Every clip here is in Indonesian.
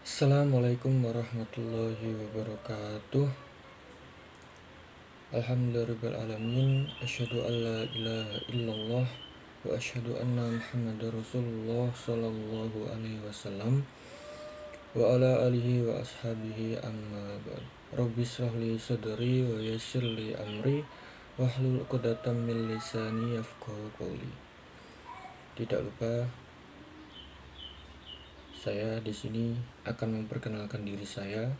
Assalamualaikum warahmatullahi wabarakatuh. Alhamdulillahirrahmanirrahim. Asyhadu an la ilaha illallah wa asyhadu anna Muhammadar Rasulullah sallallahu alaihi wasallam wa ala alihi wa ashabihi amma ba'd. Rabbi shrah li sadri wa yassir li amri wahlul 'uqdatam min lisani yafqahu qawli. Tidak lupa saya di sini akan memperkenalkan diri saya.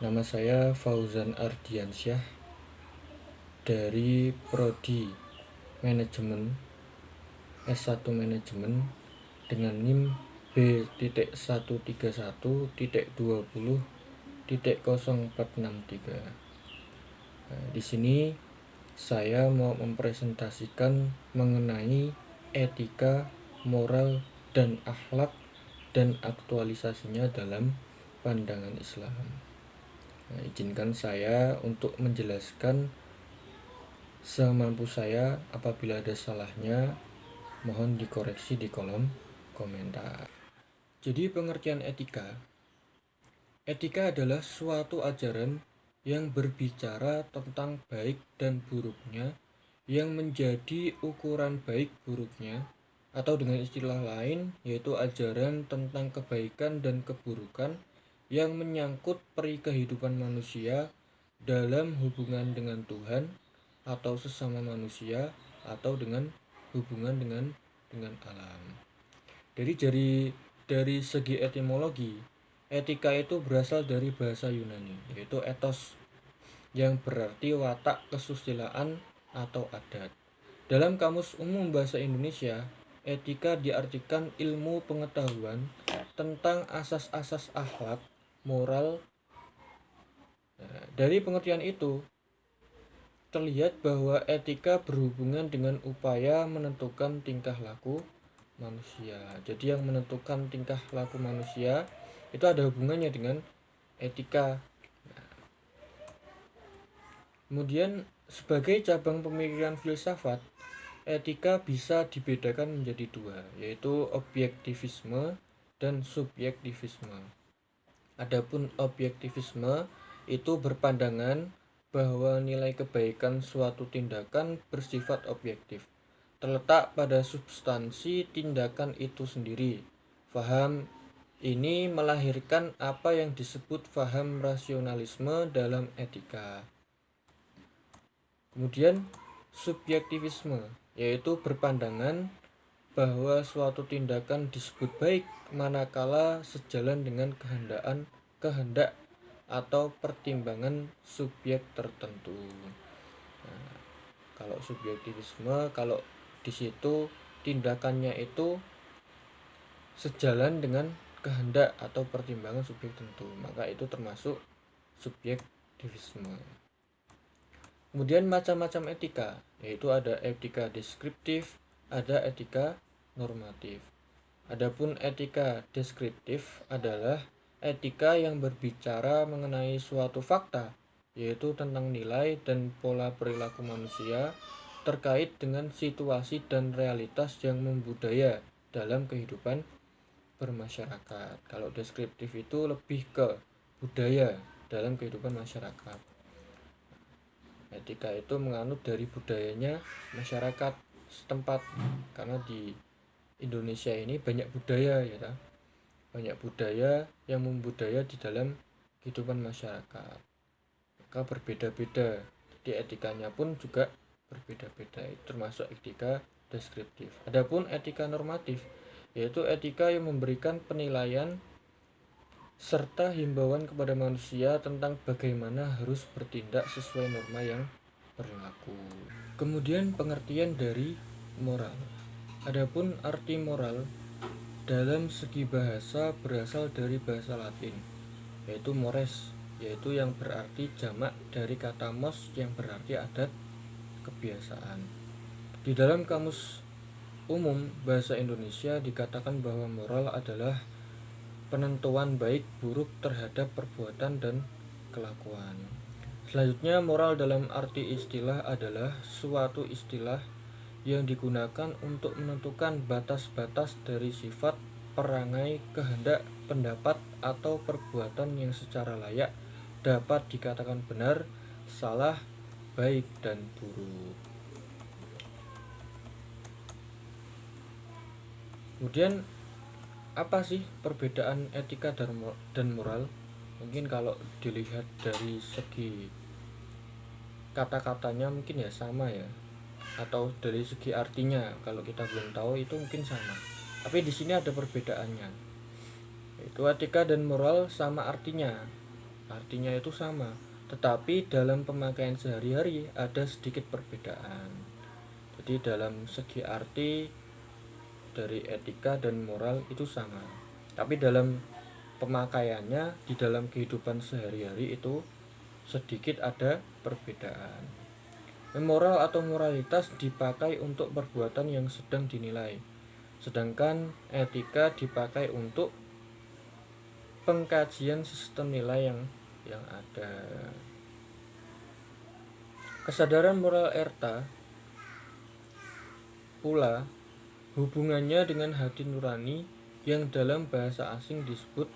Nama saya Fauzan Ardiansyah dari Prodi Manajemen S1 Manajemen dengan NIM B.131.20.0463. Di sini saya mau mempresentasikan mengenai etika, moral, dan akhlak dan aktualisasinya dalam pandangan Islam. Izinkan saya untuk menjelaskan semampu saya. Apabila ada salahnya, mohon dikoreksi di kolom komentar. Jadi pengertian etika adalah suatu ajaran yang berbicara tentang baik dan buruknya, yang menjadi ukuran baik buruknya, atau dengan istilah lain yaitu ajaran tentang kebaikan dan keburukan yang menyangkut peri kehidupan manusia dalam hubungan dengan Tuhan atau sesama manusia atau dengan hubungan dengan alam. Dari segi etimologi, etika itu berasal dari bahasa Yunani yaitu ethos yang berarti watak kesusilaan atau adat. Dalam Kamus Umum Bahasa Indonesia, etika diartikan ilmu pengetahuan tentang asas-asas akhlak, moral. Dari pengertian itu, terlihat bahwa etika berhubungan dengan upaya menentukan tingkah laku manusia. Jadi yang menentukan tingkah laku manusia itu ada hubungannya dengan etika. Kemudian sebagai cabang pemikiran filsafat, etika bisa dibedakan menjadi dua, yaitu objektivisme dan subjektivisme. Adapun objektivisme itu berpandangan bahwa nilai kebaikan suatu tindakan bersifat objektif, terletak pada substansi tindakan itu sendiri. Faham ini melahirkan apa yang disebut faham rasionalisme dalam etika. Kemudian subjektivisme yaitu berpandangan bahwa suatu tindakan disebut baik manakala sejalan dengan kehendak atau pertimbangan subjek tertentu. Nah, kalau subjektivisme, kalau di situ tindakannya itu sejalan dengan kehendak atau pertimbangan subjek tertentu, maka itu termasuk subjektivisme. Kemudian macam-macam etika, yaitu ada etika deskriptif, ada etika normatif. Adapun etika deskriptif adalah etika yang berbicara mengenai suatu fakta, yaitu tentang nilai dan pola perilaku manusia terkait dengan situasi dan realitas yang membudaya dalam kehidupan bermasyarakat. Kalau deskriptif itu lebih ke budaya dalam kehidupan masyarakat. Etika itu menganut dari budayanya masyarakat setempat, karena di Indonesia ini banyak budaya ya, banyak budaya yang membudaya di dalam kehidupan masyarakat, maka berbeda-beda, jadi etikanya pun juga berbeda-beda. Itu termasuk etika deskriptif. Adapun etika normatif yaitu etika yang memberikan penilaian serta himbauan kepada manusia tentang bagaimana harus bertindak sesuai norma yang berlaku. Kemudian pengertian dari moral. Adapun arti moral dalam segi bahasa berasal dari bahasa Latin, yaitu mores, yaitu yang berarti jamak dari kata mos yang berarti adat, kebiasaan. Di dalam Kamus Umum Bahasa Indonesia dikatakan bahwa moral adalah penentuan baik buruk terhadap perbuatan dan kelakuan. Selanjutnya, moral dalam arti istilah adalah suatu istilah yang digunakan untuk menentukan batas-batas dari sifat, perangai, kehendak, pendapat atau perbuatan yang secara layak dapat dikatakan benar, salah, baik, dan buruk. Kemudian apa sih perbedaan etika dan moral? Mungkin kalau dilihat dari segi kata-katanya mungkin ya sama ya, atau dari segi artinya kalau kita belum tahu itu mungkin sama. Tapi di sini ada perbedaannya. Itu etika dan moral sama artinya. Artinya itu sama, tetapi dalam pemakaian sehari-hari ada sedikit perbedaan. Jadi dalam segi arti dari etika dan moral itu sama, tapi dalam pemakaiannya di dalam kehidupan sehari-hari itu sedikit ada perbedaan. Moral atau moralitas dipakai untuk perbuatan yang sedang dinilai, sedangkan etika dipakai untuk pengkajian sistem nilai yang ada. Kesadaran moral erta pula hubungannya dengan hati nurani yang dalam bahasa asing disebut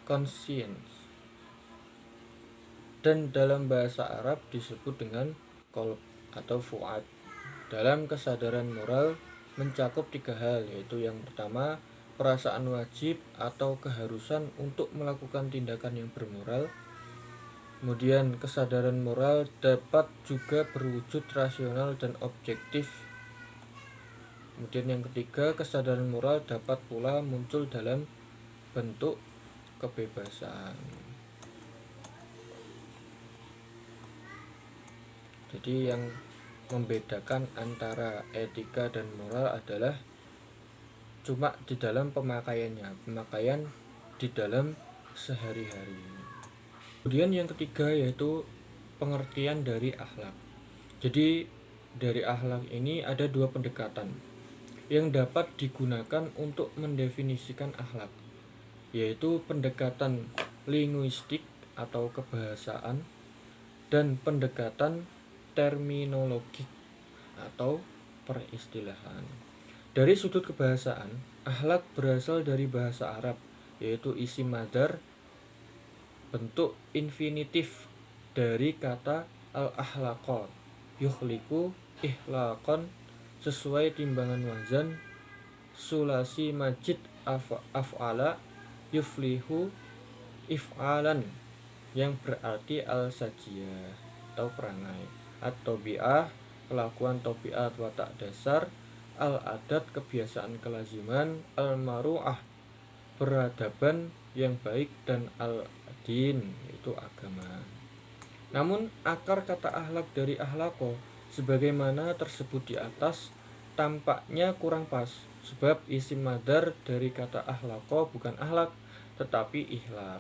conscience dan dalam bahasa Arab disebut dengan qalb atau fuad. Dalam kesadaran moral mencakup 3 hal, yaitu yang pertama perasaan wajib atau keharusan untuk melakukan tindakan yang bermoral. Kemudian kesadaran moral dapat juga berwujud rasional dan objektif. Kemudian yang ketiga, kesadaran moral dapat pula muncul dalam bentuk kebebasan. Jadi yang membedakan antara etika dan moral adalah cuma di dalam pemakaiannya, pemakaian di dalam sehari-hari. Kemudian yang ketiga yaitu pengertian dari akhlak. Jadi dari akhlak ini ada 2 pendekatan yang dapat digunakan untuk mendefinisikan akhlak, yaitu pendekatan linguistik atau kebahasaan dan pendekatan terminologik atau peristilahan. Dari sudut kebahasaan, akhlak berasal dari bahasa Arab, yaitu isim madar bentuk infinitif dari kata al-akhlaqon, yukhliku ihlaqon sesuai timbangan wazan sulasi majid af'ala yuflihu if'alan yang berarti al-sajiyah atau perangai, at-tabi'ah kelakuan tabiat watak dasar, al-adat kebiasaan kelaziman, al-maru'ah peradaban yang baik, dan al-din itu agama. Namun akar kata akhlak dari akhlako sebagaimana tersebut di atas tampaknya kurang pas, sebab isim madar dari kata akhlako bukan akhlak tetapi ikhlak.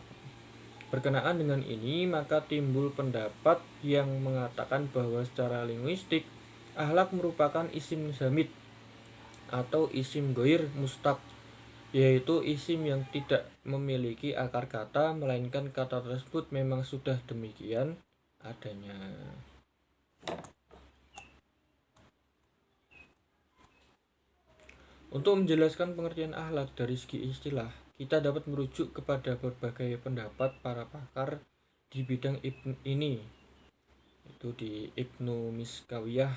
Berkenaan dengan ini maka timbul pendapat yang mengatakan bahwa secara linguistik akhlak merupakan isim zamid atau isim goir mustaq, yaitu isim yang tidak memiliki akar kata melainkan kata tersebut memang sudah demikian adanya. Untuk menjelaskan pengertian akhlak dari segi istilah, kita dapat merujuk kepada berbagai pendapat para pakar di bidang ini, itu di Ibnu Miskawiyah,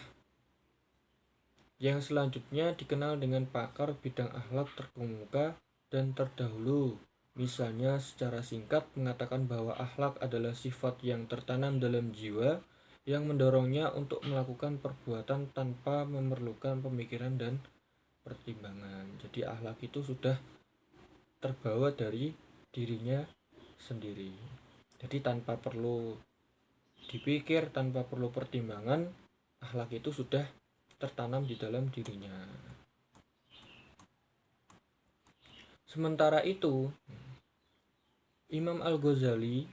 yang selanjutnya dikenal dengan pakar bidang akhlak terkemuka dan terdahulu. Misalnya secara singkat mengatakan bahwa akhlak adalah sifat yang tertanam dalam jiwa yang mendorongnya untuk melakukan perbuatan tanpa memerlukan pemikiran dan pertimbangan. Jadi akhlak itu sudah terbawa dari dirinya sendiri. Jadi tanpa perlu dipikir, tanpa perlu pertimbangan, akhlak itu sudah tertanam di dalam dirinya. Sementara itu, Imam Al-Ghazali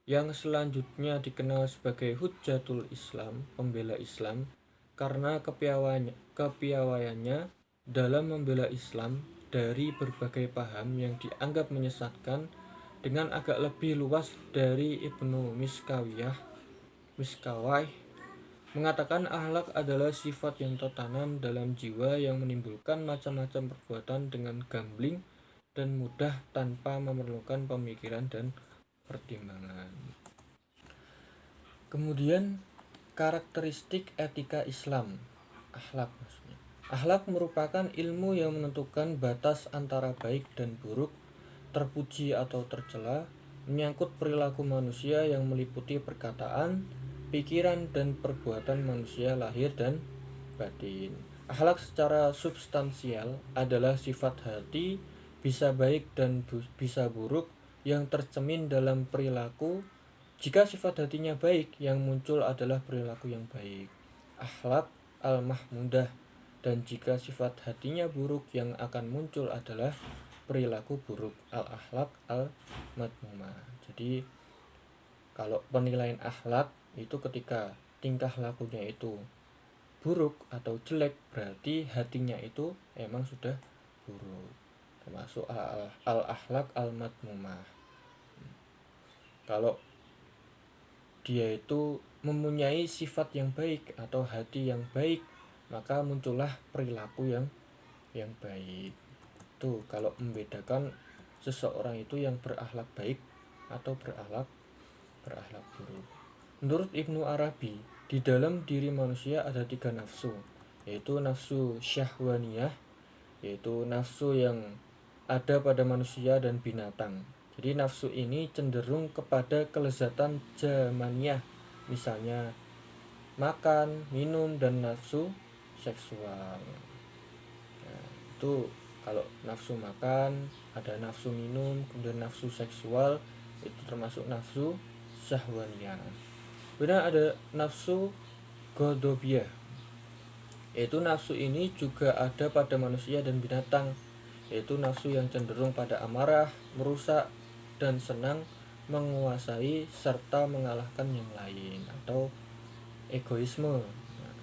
yang selanjutnya dikenal sebagai Hujjatul Islam, pembela Islam, karena kepiawaiannya dalam membela Islam dari berbagai paham yang dianggap menyesatkan dengan agak lebih luas dari Ibnu Miskawiyah mengatakan akhlak adalah sifat yang tertanam dalam jiwa yang menimbulkan macam-macam perbuatan dengan gambling dan mudah tanpa memerlukan pemikiran dan pertimbangan. Kemudian karakteristik etika Islam, akhlak maksudnya. Akhlak merupakan ilmu yang menentukan batas antara baik dan buruk, terpuji atau tercela, menyangkut perilaku manusia yang meliputi perkataan, pikiran, dan perbuatan manusia lahir dan batin. Akhlak secara substansial adalah sifat hati, bisa baik dan bisa buruk, yang tercermin dalam perilaku. Jika sifat hatinya baik, yang muncul adalah perilaku yang baik, akhlak al-mahmudah, dan jika sifat hatinya buruk, yang akan muncul adalah perilaku buruk, al-akhlak al-madmumah. Jadi kalau penilaian akhlak itu ketika tingkah lakunya itu buruk atau jelek, berarti hatinya itu emang sudah buruk, termasuk al-akhlak al-madmumah. Kalau dia itu mempunyai sifat yang baik atau hati yang baik, maka muncullah perilaku yang baik. Tuh, kalau membedakan seseorang itu yang berakhlak baik atau berakhlak buruk. Menurut Ibnu Arabi, di dalam diri manusia ada 3 nafsu, yaitu nafsu syahwaniyah, yaitu nafsu yang ada pada manusia dan binatang. Jadi nafsu ini cenderung kepada kelezatan jamaniyah, misalnya makan, minum, dan nafsu seksual. Nah, itu kalau nafsu makan, ada nafsu minum, kemudian nafsu seksual, itu termasuk nafsu syahwaniyah. Kemudian ada nafsu godobiyah, yaitu nafsu ini juga ada pada manusia dan binatang, yaitu nafsu yang cenderung pada amarah, merusak, dan senang menguasai serta mengalahkan yang lain, atau egoisme. Nah,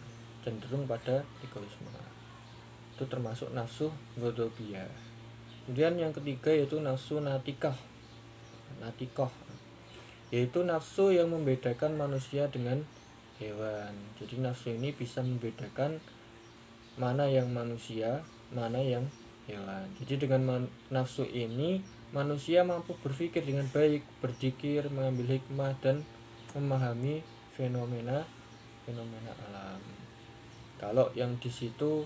cenderung pada egoisme, itu termasuk nafsu godobiyah. Kemudian yang ketiga yaitu nafsu natikoh, yaitu nafsu yang membedakan manusia dengan hewan. Jadi nafsu ini bisa membedakan mana yang manusia, mana yang hewan. Jadi dengan nafsu ini manusia mampu berpikir dengan baik, berzikir, mengambil hikmah, dan memahami fenomena alam. Kalau yang di situ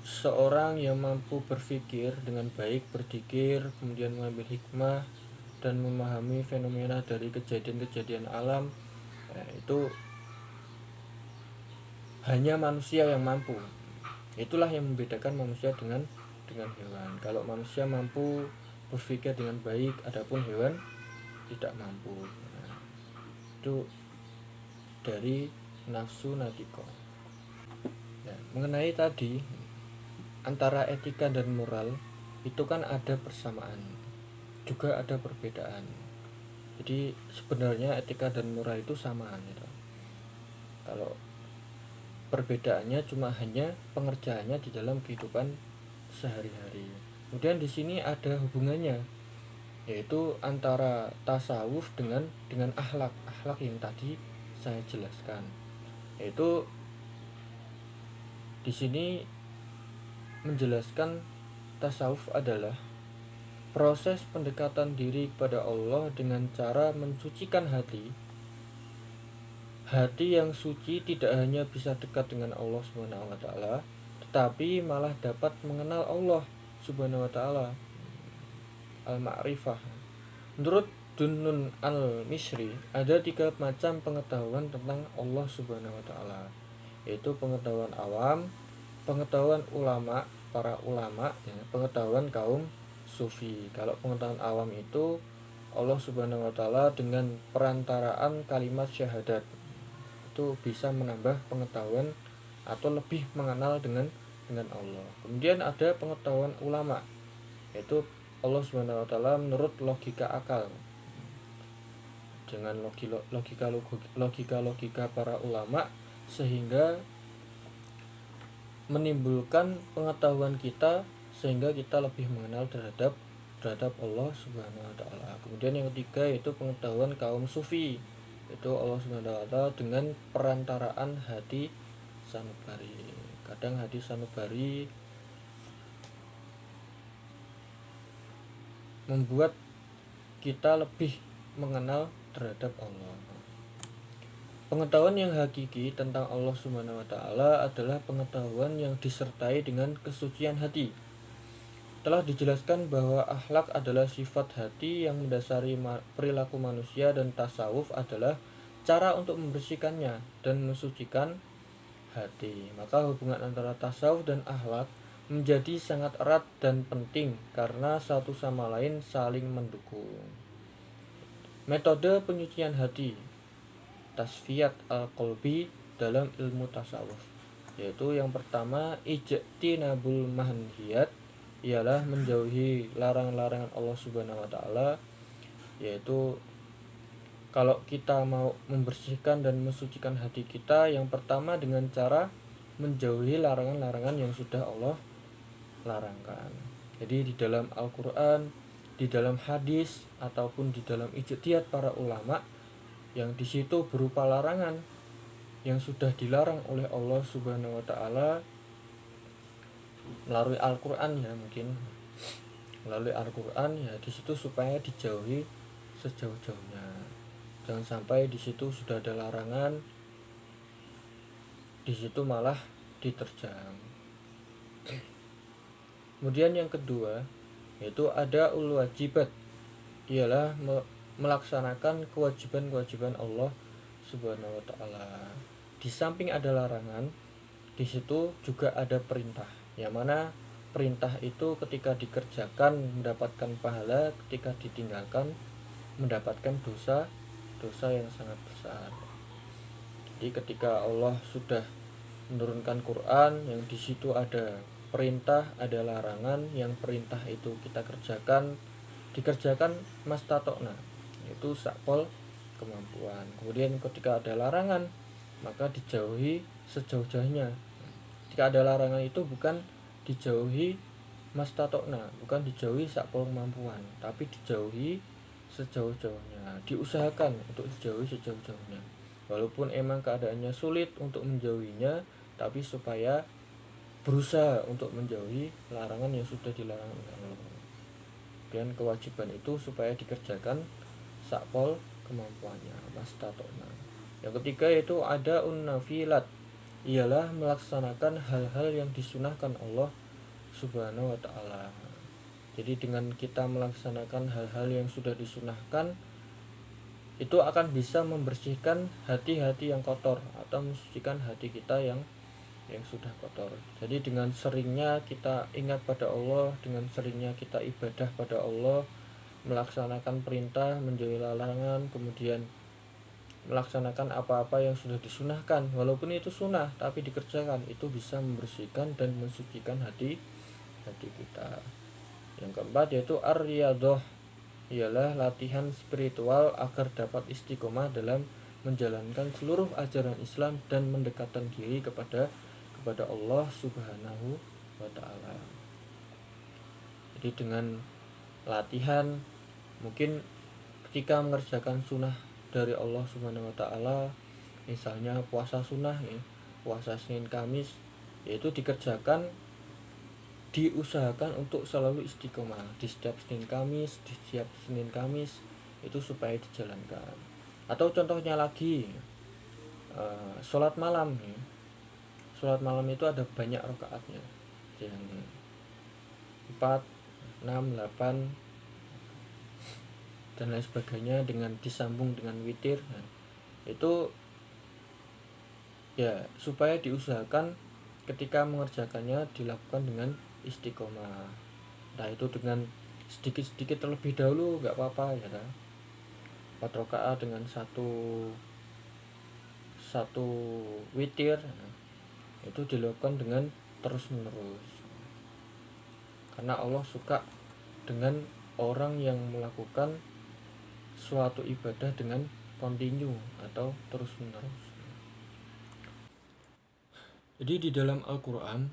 seorang yang mampu berpikir dengan baik, berzikir, kemudian mengambil hikmah dan memahami fenomena dari kejadian-kejadian alam, itu hanya manusia yang mampu. Itulah yang membedakan manusia dengan hewan. Kalau manusia mampu berpikir dengan baik, adapun hewan tidak mampu. Nah, itu dari nafsu natiko. Nah, mengenai tadi antara etika dan moral itu kan ada persamaan, juga ada perbedaan. Jadi sebenarnya etika dan moral itu sama gitu. Kalau perbedaannya cuma hanya pengerjaannya di dalam kehidupan sehari-hari. Kemudian di sini ada hubungannya, yaitu antara tasawuf dengan akhlak yang tadi saya jelaskan. Yaitu di sini menjelaskan tasawuf adalah proses pendekatan diri kepada Allah dengan cara mensucikan hati. Hati yang suci tidak hanya bisa dekat dengan Allah Subhanahu wa taala, tetapi malah dapat mengenal Allah Subhanahu wa taala, al-ma'rifah. Menurut Dunnun al-Misri, ada 3 macam pengetahuan tentang Allah Subhanahu wa taala, yaitu pengetahuan awam, pengetahuan ulama, para ulama, pengetahuan kaum sufi. Kalau pengetahuan awam itu Allah Subhanahu wa taala dengan perantaraan kalimat syahadat itu bisa menambah pengetahuan atau lebih mengenal dengan Allah. Kemudian ada pengetahuan ulama, yaitu Allah Subhanahu wa taala menurut logika akal. Dengan logika para ulama, sehingga menimbulkan pengetahuan kita sehingga kita lebih mengenal terhadap Allah Subhanahu wa taala. Kemudian yang ketiga yaitu pengetahuan kaum sufi, itu Allah Subhanahu wa taala dengan perantaraan hadi sanubari. Kadang hadi sanubari membuat kita lebih mengenal terhadap Allah. Pengetahuan yang hakiki tentang Allah Subhanahu wa taala adalah pengetahuan yang disertai dengan kesucian hati. Telah dijelaskan bahwa akhlak adalah sifat hati yang mendasari perilaku manusia, dan tasawuf adalah cara untuk membersihkannya dan mensucikan hati. Maka hubungan antara tasawuf dan akhlak menjadi sangat erat dan penting karena satu sama lain saling mendukung. Metode penyucian hati, tasfiyat al-qalbi dalam ilmu tasawuf, yaitu yang pertama ijtinabul manhiyat, ialah menjauhi larangan-larangan Allah Subhanahu wa taala, yaitu kalau kita mau membersihkan dan mensucikan hati kita, yang pertama dengan cara menjauhi larangan-larangan yang sudah Allah larangkan. Jadi di dalam Al-Qur'an, di dalam hadis, ataupun di dalam ijtihad para ulama, yang di situ berupa larangan yang sudah dilarang oleh Allah Subhanahu wa taala melalui Al-Qur'an, ya mungkin melalui Al-Qur'an, ya di situ supaya dijauhi sejauh-jauhnya. Jangan sampai di situ sudah ada larangan, di situ malah diterjang. Kemudian yang kedua, yaitu ada wajibat, ialah melaksanakan kewajiban-kewajiban Allah Subhanahu wa taala. Di samping ada larangan, di situ juga ada perintah. Yang mana perintah itu ketika dikerjakan mendapatkan pahala, ketika ditinggalkan mendapatkan dosa yang sangat besar. Jadi ketika Allah sudah menurunkan Quran yang di situ ada perintah, ada larangan, yang perintah itu kita dikerjakan mastatokna, yaitu sakpol kemampuan. Kemudian ketika ada larangan, maka dijauhi sejauh-jauhnya. Ketika ada larangan itu bukan dijauhi mastatokna, bukan dijauhi sakpol kemampuan, tapi dijauhi sejauh-jauhnya, diusahakan untuk dijauhi sejauh-jauhnya. Walaupun emang keadaannya sulit untuk menjauhinya, tapi supaya berusaha untuk menjauhi larangan yang sudah dilarang oleh Allah. Dan kewajiban itu supaya dikerjakan sakpol kemampuannya, mastatokna. Yang ketiga yaitu ada unnafilat, ialah melaksanakan hal-hal yang disunahkan Allah Subhanahu wa taala. Jadi dengan kita melaksanakan hal-hal yang sudah disunahkan, itu akan bisa membersihkan hati-hati yang kotor atau mensucikan hati kita yang sudah kotor. Jadi dengan seringnya kita ingat pada Allah, dengan seringnya kita ibadah pada Allah, melaksanakan perintah, menjauhi larangan, kemudian melaksanakan apa-apa yang sudah disunahkan, walaupun itu sunnah tapi dikerjakan, itu bisa membersihkan dan mensucikan hati kita. Yang keempat yaitu ar-riyadhah, ialah latihan spiritual agar dapat istiqomah dalam menjalankan seluruh ajaran Islam dan mendekatkan diri kepada Allah Subhanahu wa taala. Jadi dengan latihan, mungkin ketika mengerjakan sunnah dari Allah Subhanahu wa taala, misalnya puasa sunnah ya, puasa Senin Kamis, yaitu dikerjakan, diusahakan untuk selalu istiqomah di setiap Senin Kamis itu supaya dijalankan. Atau contohnya lagi, sholat malam ya. Sholat malam itu ada banyak rakaatnya, yang 4, 6, 8 dan lain sebagainya, dengan disambung dengan witir. Nah, itu ya supaya diusahakan ketika mengerjakannya dilakukan dengan istiqomah. Nah itu dengan sedikit-sedikit terlebih dahulu nggak apa-apa ya kan. 4 rakaat dengan satu witir, itu dilakukan dengan terus menerus, karena Allah suka dengan orang yang melakukan suatu ibadah dengan kontinu atau terus menerus. Jadi di dalam Al-Quran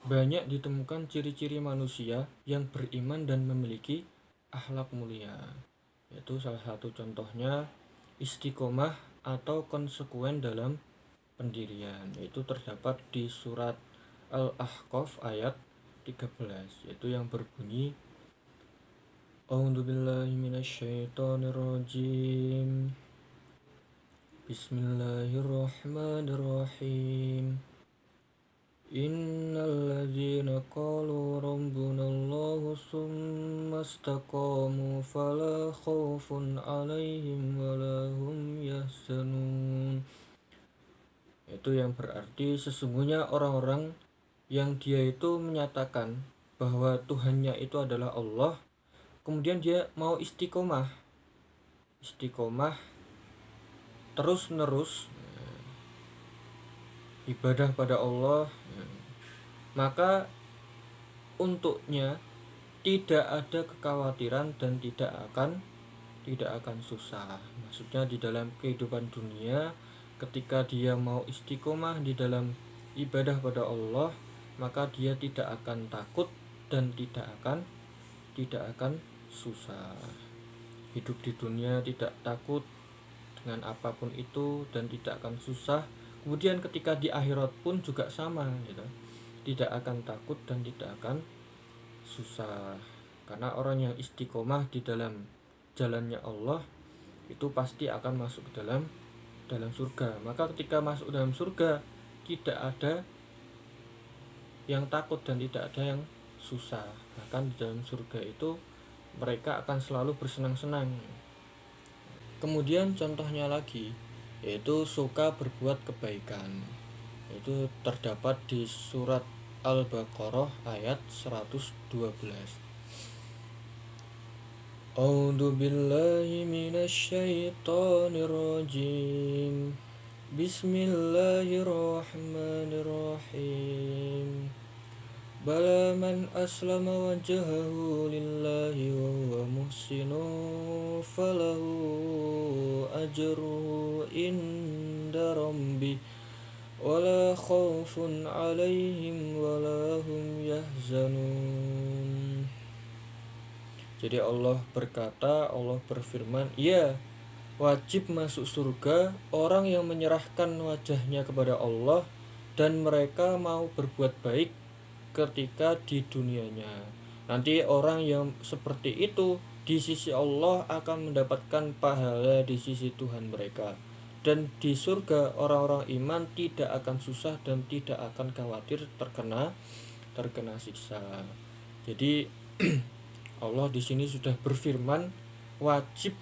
banyak ditemukan ciri-ciri manusia yang beriman dan memiliki akhlak mulia, yaitu salah satu contohnya istiqomah atau konsekuen dalam pendirian, yaitu terdapat di surat Al-Ahqaf ayat 13, yaitu yang berbunyi A'udzu billahi minasyaitonir rajim. Bismillahirrahmanirrahim. Innal ladzina qalu rabbunallahu tsumma istaqamu fala khaufun 'alaihim wala hum yahzanun. Itu yang berarti sesungguhnya orang-orang yang dia itu menyatakan bahwa Tuhannya itu adalah Allah, kemudian dia mau istiqomah terus menerus ibadah pada Allah, maka untuknya tidak ada kekhawatiran dan tidak akan susah. Maksudnya di dalam kehidupan dunia, ketika dia mau istiqomah di dalam ibadah pada Allah, maka dia tidak akan takut dan tidak akan susah. Hidup di dunia tidak takut dengan apapun itu dan tidak akan susah. Kemudian ketika di akhirat pun juga sama gitu. Tidak akan takut dan tidak akan susah. Karena orang yang istiqomah di dalam jalannya Allah itu pasti akan masuk ke dalam surga. Maka ketika masuk dalam surga tidak ada yang takut dan tidak ada yang susah. Bahkan di dalam surga itu mereka akan selalu bersenang-senang. Kemudian contohnya lagi yaitu suka berbuat kebaikan. Itu terdapat di surat Al-Baqarah ayat 112. A'udzu billahi minasyaitonir rajim. Bismillahirrahmanirrahim. Bala man aslama wajhahu lillahi wa huwa muhsinun falahu ajruhu inda rabbih wala khaufun 'alaihim wala hum yahzanun. Jadi Allah berfirman, ya, wajib masuk surga orang yang menyerahkan wajahnya kepada Allah dan mereka mau berbuat baik ketika di dunianya. Nanti orang yang seperti itu di sisi Allah akan mendapatkan pahala di sisi Tuhan mereka. Dan di surga orang-orang iman tidak akan susah dan tidak akan khawatir terkena siksa. Jadi Allah di sini sudah berfirman wajib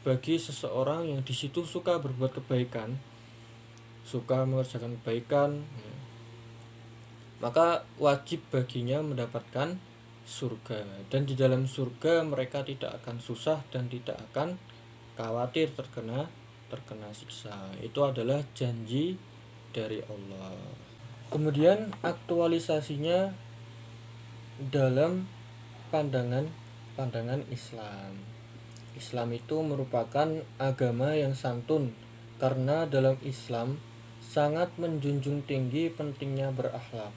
bagi seseorang yang di situ suka berbuat kebaikan, suka mengerjakan kebaikan, maka wajib baginya mendapatkan surga. Dan di dalam surga mereka tidak akan susah dan tidak akan khawatir terkena siksa. Itu adalah janji dari Allah. Kemudian aktualisasinya dalam pandangan Islam. Islam itu merupakan agama yang santun karena dalam Islam sangat menjunjung tinggi pentingnya berakhlak.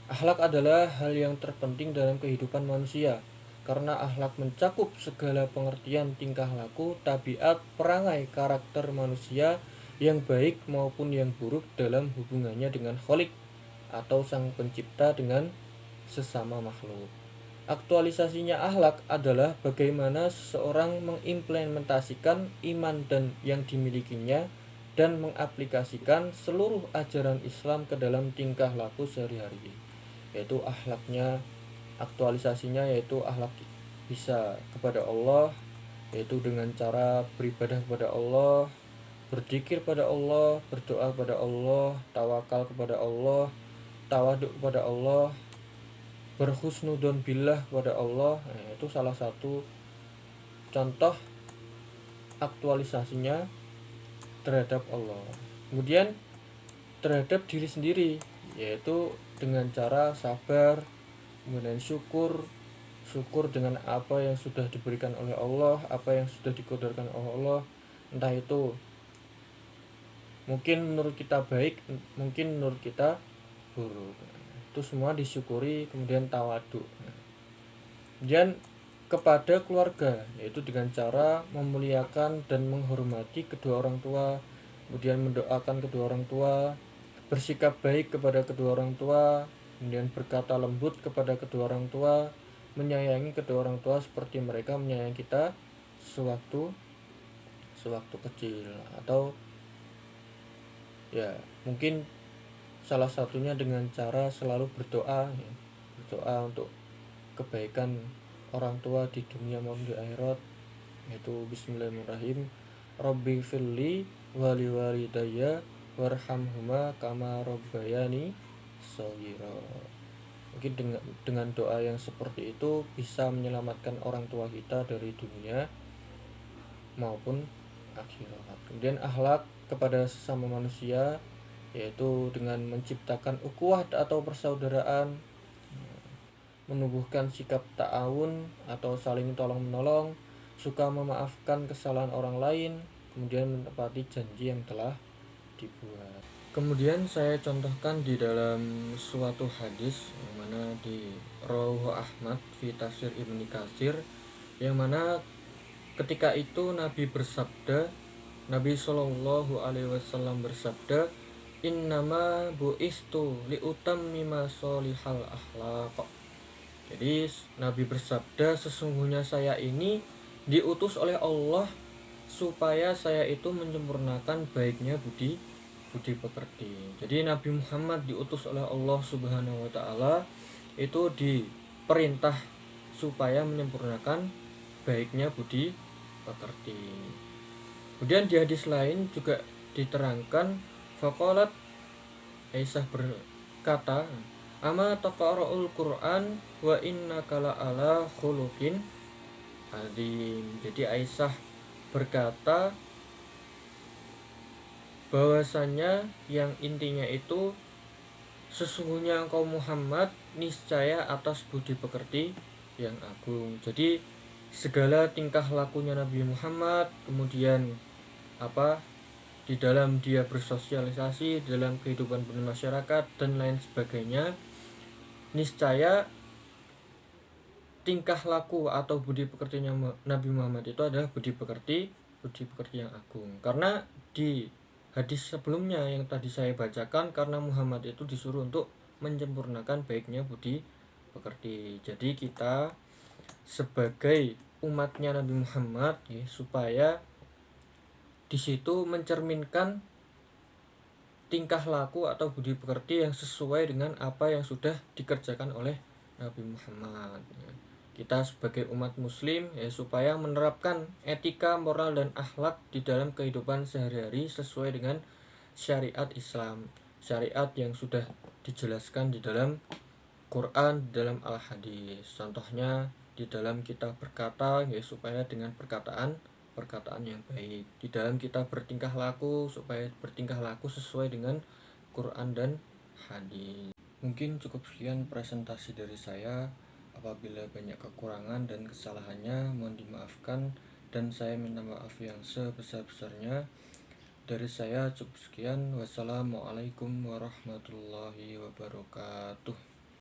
Akhlak adalah hal yang terpenting dalam kehidupan manusia karena akhlak mencakup segala pengertian tingkah laku, tabiat, perangai, karakter manusia yang baik maupun yang buruk dalam hubungannya dengan Khalik atau Sang Pencipta dengan sesama makhluk. Aktualisasinya akhlak adalah bagaimana seseorang mengimplementasikan iman dan yang dimilikinya dan mengaplikasikan seluruh ajaran Islam ke dalam tingkah laku sehari-hari. Yaitu akhlaknya, aktualisasinya yaitu akhlak bisa kepada Allah, yaitu dengan cara beribadah kepada Allah, berzikir pada Allah, berdoa kepada Allah, tawakal kepada Allah, tawaduk kepada Allah, berhusnudon billah kepada Allah. Itu salah satu contoh aktualisasinya terhadap Allah. Kemudian terhadap diri sendiri, yaitu dengan cara sabar, kemudian syukur dengan apa yang sudah diberikan oleh Allah, apa yang sudah dikodarkan oleh Allah, entah itu mungkin menurut kita baik, mungkin menurut kita buruk. Itu semua disyukuri, kemudian tawaduk. Kemudian kepada keluarga, yaitu dengan cara memuliakan dan menghormati kedua orang tua, kemudian mendoakan kedua orang tua, bersikap baik kepada kedua orang tua, kemudian berkata lembut kepada kedua orang tua, menyayangi kedua orang tua seperti mereka menyayangi kita sewaktu kecil. Atau ya mungkin salah satunya dengan cara selalu berdoa ya. Berdoa untuk kebaikan orang tua di dunia maupun di akhirat, yaitu bismillahirrahmanirrahim, Rabbi firli wali walidayya warhamhuma kama rabbayani shaghira. Mungkin dengan doa yang seperti itu bisa menyelamatkan orang tua kita dari dunia maupun akhirat. Kemudian akhlak kepada sesama manusia, yaitu dengan menciptakan ukhuwah atau persaudaraan, menumbuhkan sikap ta'awun atau saling tolong menolong, suka memaafkan kesalahan orang lain, kemudian menepati janji yang telah dibuat. Kemudian saya contohkan di dalam suatu hadis yang mana di Rawahu Ahmad fi Tafsir Ibnu Katsir, yang mana ketika itu Nabi Shallallahu Alaihi Wasallam bersabda, innama bu'istu liutammima sholihal akhlaq. Jadi Nabi bersabda, sesungguhnya saya ini diutus oleh Allah supaya saya itu menyempurnakan baiknya budi pekerti. Jadi Nabi Muhammad diutus oleh Allah Subhanahu wa taala itu diperintah supaya menyempurnakan baiknya budi pekerti. Kemudian di hadis lain juga diterangkan, faqalat, Aisyah berkata, ama taqra'ul Qur'an wa innaka la'ala khuluqin azim. Jadi Aisyah berkata bahwasanya yang intinya itu sesungguhnya engkau Muhammad niscaya atas budi pekerti yang agung. Jadi segala tingkah lakunya Nabi Muhammad, kemudian di dalam dia bersosialisasi, dalam kehidupan bermasyarakat dan lain sebagainya, niscaya tingkah laku atau budi pekertinya Nabi Muhammad itu adalah budi pekerti yang agung. Karena di hadis sebelumnya yang tadi saya bacakan, karena Muhammad itu disuruh untuk menyempurnakan baiknya budi pekerti. Jadi kita sebagai umatnya Nabi Muhammad ya, supaya di situ mencerminkan tingkah laku atau budi pekerti yang sesuai dengan apa yang sudah dikerjakan oleh Nabi Muhammad ya. Kita sebagai umat muslim ya, supaya menerapkan etika, moral, dan akhlak di dalam kehidupan sehari-hari sesuai dengan syariat Islam, syariat yang sudah dijelaskan di dalam Quran, di dalam Al-Hadis. Contohnya di dalam kita berkata ya, supaya dengan perkataan yang baik. Di dalam kita bertingkah laku, supaya bertingkah laku sesuai dengan Quran dan hadis. Mungkin cukup sekian presentasi dari saya. Apabila banyak kekurangan dan kesalahannya mohon dimaafkan, dan saya minta maaf yang sebesar-besarnya. Dari saya cukup sekian. Wassalamualaikum warahmatullahi wabarakatuh.